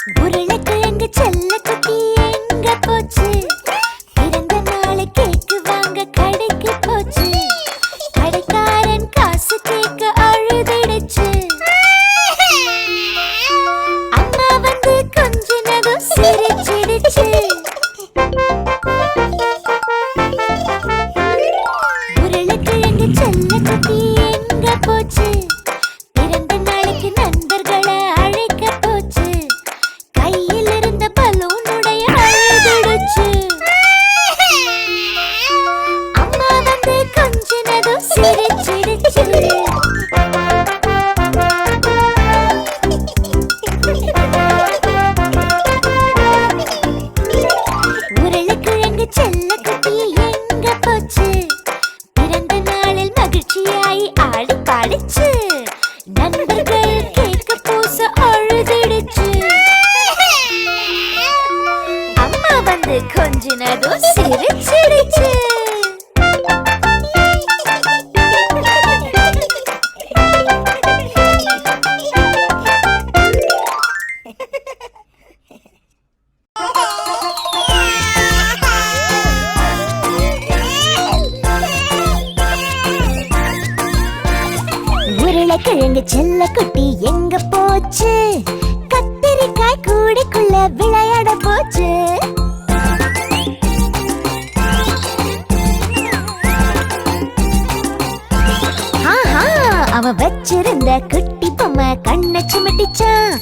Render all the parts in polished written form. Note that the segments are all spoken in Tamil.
உருளைக்கிழங்கு செல்ல குட்டி எங்க போச்சு? பிறந்த நாள் கேக்கு வாங்க கடைக்கு போச்சு. கடைக்காரன் காசு கேட்க அழுதிடுச்சு. அம்மா வந்து கொஞ்சினதும் சிரிச்சிடுச்சு. உருளைக்கிழங்கு செல்ல குட்டி எங்க போச்சு? பிறந்த நாளைக்கு நண்பர்களை அழைக்க போச்சு. கையில் இருந்த பலூனுடைய அழுதுடுச்சு. அம்மா வந்து கொஞ்சினதும் சிரிச்சிடுச்சு. உருளைக்கிழங்கு செல்ல குட்டி எங்க போச்சு? பிறந்த நாளில் மகிழ்ச்சியாய் ஆடி பாடிச்சு. நண்பர்கள் கேட்க பூச அழுதிடுச்சு. அம்மா வந்து கொஞ்சினதும் சிரிச்சிடுச்சு. உருளைக்கிழங்கு செல்ல குட்டி எங்க போச்சு? கத்திரிக்காய் கூடைக்குள்ள விளையாட போச்சு. அவன் வச்சிருந்த குட்டி பொம்மை கண்ணை சிமிட்டிச்சான்.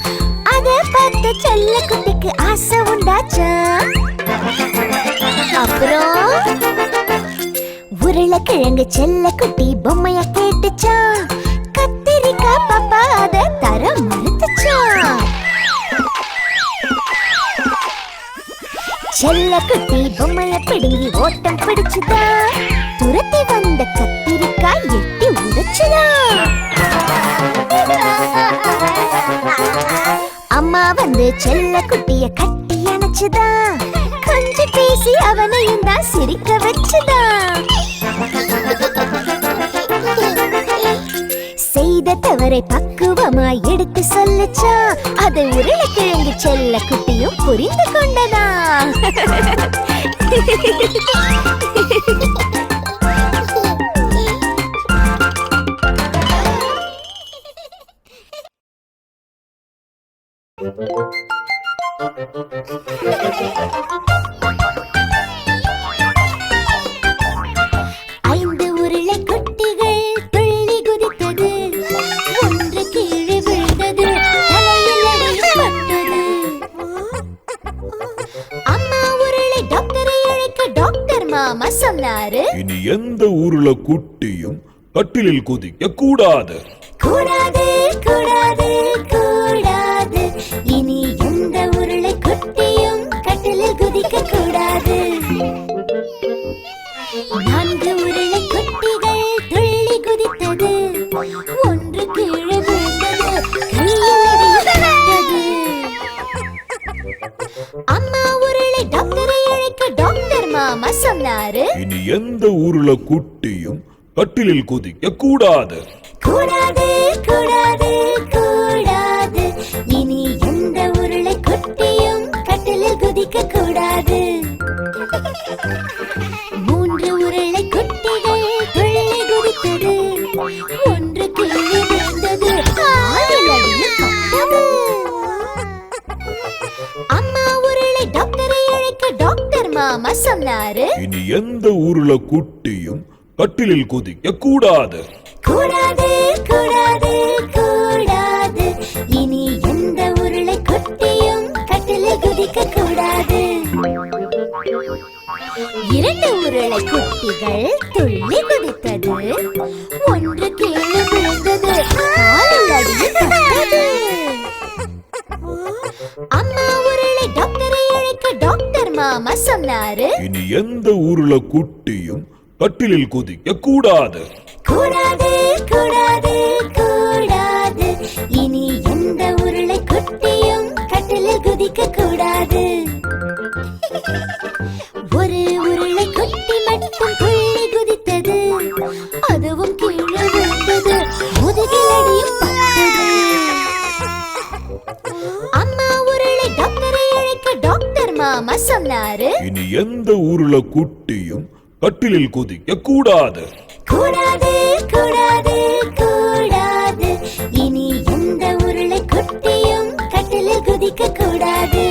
அத பார்த்து செல்ல குட்டிக்கு ஆசை உண்டாச்சான். அப்புறம் உருளைக்கிழங்கு செல்ல குட்டி பொம்மைய கேட்டுச்சான். கத்திரிக்காய் பாப்பா அத தர மறுத்துச்சான். செல்ல குட்டி பொம்மைய பிடுங்கி ஓட்டம் பிடிச்சுதான். துரத்தி வந்த கத்திரிக்காய் எட்டி உடைச்சுதான். அம்மா வந்து செல்ல குட்டிய கட்டி அணைச்சுதான். கொஞ்சம் பேசி அவனையும் தான் சிரிக்க வச்சுதான். செய்த தவறை பக்குவமாய் எடுத்து சொல்லுச்சா. அதை உருளைக்கிழங்கு செல்ல குட்டியும் புரிந்து கொண்டதா. ஐந்து உருளை குட்டிகள் துள்ளி குதித்தது. ஒன்று கீழே விழுந்தது. தலையில் அடிபட்டது. அம்மா உருளை டாக்டரை அழைக்க டாக்டர் மாமா சொன்னாரு, இனி எந்த உருளை குட்டியும் கட்டிலில் குதிக்க கூடாது. கூடாது கூடாது கூடாது. இனி எந்த உருளை குட்டியும் கட்டிலில் குதிக்க கூடாது. நான்கு உருளை குட்டிகள் துள்ளி குதித்தது. ஒன்று கீழே விழுந்தது. கையில் அடிபட்டது. அம்மா உருளை டாக்டரை அழைக்க டாக்டர் மாமா சொன்னாரு, இனி எந்த உருளை குட்டியும் கட்டிலில் குதிக்க கூடாது. கூடாது கூடாது கூடாது. இனி எந்த உருளை குட்டியும் கட்டிலில் குதிக்க கூடாது. மூன்று உருளை குட்டிகள் துள்ளி குதித்தது. ஒன்று கீழே விழுந்தது. காலில் அடிபட்டது. அம்மா உருளை டாக்டரை அழைக்க டாக்டர் மாமா சொன்னாரு, இனி எந்த உருளை குட்டியும் கட்டிலில் குதிக்க கூடாது. கூடாது கூடாது கூடாது. இனி எந்த உருளை குட்டியும் கட்டிலில் குதிக்க கூடாது. இரண்டு உருளை குட்டிகள் துள்ளி குதித்தது. ஒன்று கீழே விழுந்தது. காலில் அடிபட்டது. அம்மா உருளை டாக்டரை அழைக்க டாக்டர் மாமா சொன்னாரு, இனி எந்த உருளை குட்டியும் கட்டிலில் குதிக்க கூடாது. கூடாது கூடாது கூடாது. இனி எந்த உருளை குட்டியும் கட்டிலில் குதிக்க கூடாது. ஒரு உருளை குட்டி மட்டும் துள்ளி குதித்தது. அதுவும் கீழே விழுந்தது. முதுகில் அடியும் பட்டது. அம்மா உருளை மாமா சொன்னாரு, இனி எந்த ஊருல குட்டியும் கட்டிலில் குதிக்க கூடாது. கூடாது கூடாது கூடாது, இனி எந்த ஊருல குட்டியும் கட்டிலில் குதிக்க கூடாது.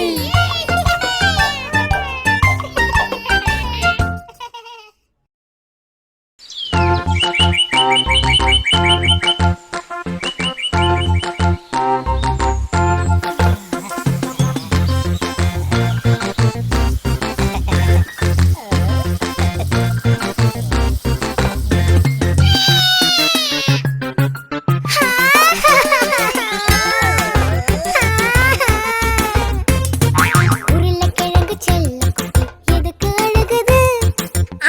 உருளைக்கிழங்கு செல்லக்குட்டி எதுக்கு அழுகுது?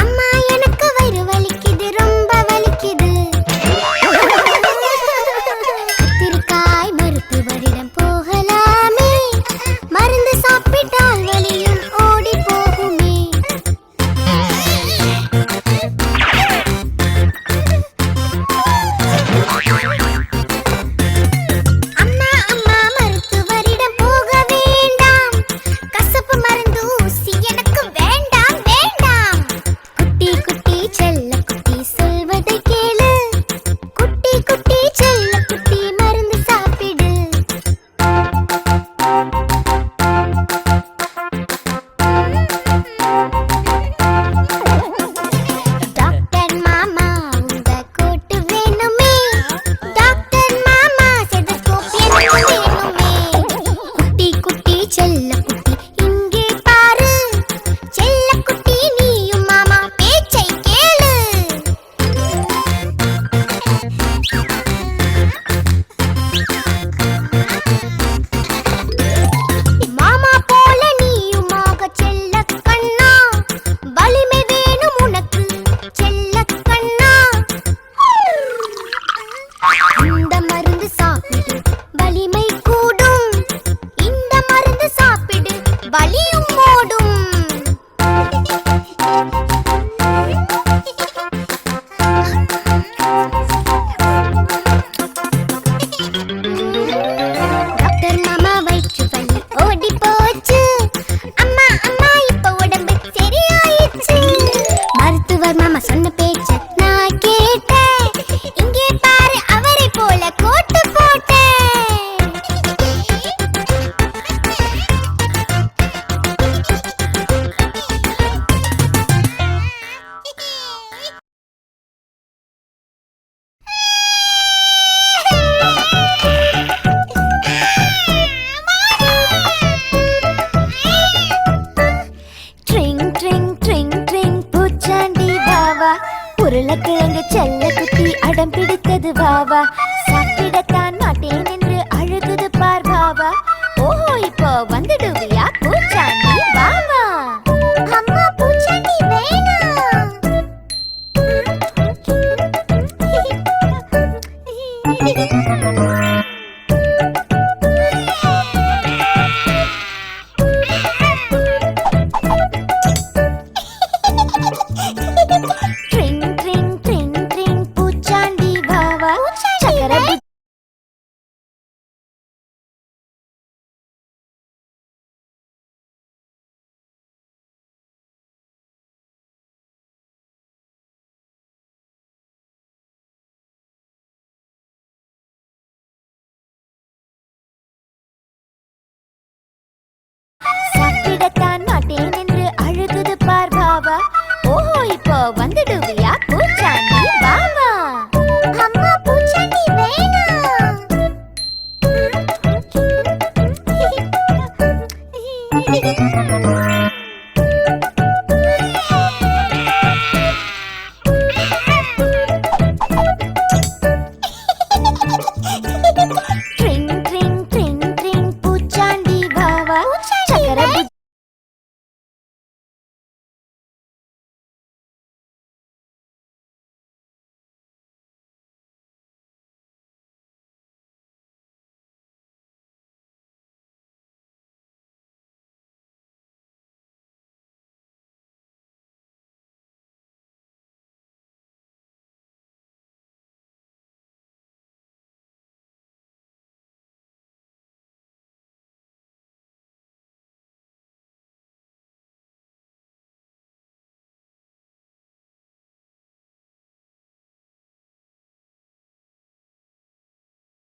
அம்மா எனக்கு வயிறு வலிக்குது, ரொம்ப வலிக்குது. கத்திரிக்காய் மருத்துவரிடம் போகலாமே, மருந்து சாப்பிட்டால் வலியும் ஓடி போகுமே. அம்மா அம்மா மருத்துவரிடம் போக வேண்டாம், கசப்பு மருந்து ஊசி எனக்கு வேண்டாம் வேண்டாம். குட்டி குட்டி செல்ல குட்டி சொல்வதை கேளு, குட்டி குட்டி செல்ல குட்டி மருந்து சாப்பிடு. டாக்டர் மாமா உங்க கோட்டு வேணுமே, டாக்டர் மாமா ஸ்டெதஸ்கோப் எனக்கு வேணுமே. குட்டி குட்டி செல்ல குட்டி இங்கே பாரு, செல்ல குட்டி நீயும் மாமா பேச்சை கேளு. மாமா போல நீயுமாக செல்ல கண்ணா, வலிமை வேணும் உனக்கு செல்ல கண்ணா. இந்த மருந்து சாப்பிடு வலிமை கூடும், இந்த மருந்து சாப்பிடு வலியும் ஓடும். டாக்டர் மாமா வயிற்று வலி ஓடி போச்சு, அம்மா அம்மா இப்ப உடம்பு சரியாயிடுச்சு. மருத்துவர் மாமா சொன்ன பேச்ச நான் கேட்டேன், இங்கே பாரு அவரை போல கோட்டு போட்டேன். ட்ரிங் ட்ரிங் ட்ரிங் ட்ரிங் பூச்சாண்டி வாவா, உருளைக்கிழங்கு செல்ல குட்டி அடம் பிடித்தது வாவா, சாப்பிடத்தான் மாட்டேன் என்று அழுகுது பார் வாவா. ஓஹோ இப்போ வந்துடுவியா பூச்சாண்டி வாவா. அம்மா பூச்சாண்டி வேணாம். ட்ரிங் ட்ரிங் ட்ரிங் ட்ரிங் பூச்சாண்டி வாவா, சக்கர சாப்பிடத்தான் மாட்டேன் என்று அழுகுது பார் வாவா. ஓஹோ இப்போ வந்துடுவியா பூச்சாண்டி வாவா. அம்மா பூச்சாண்டி வேணாம்.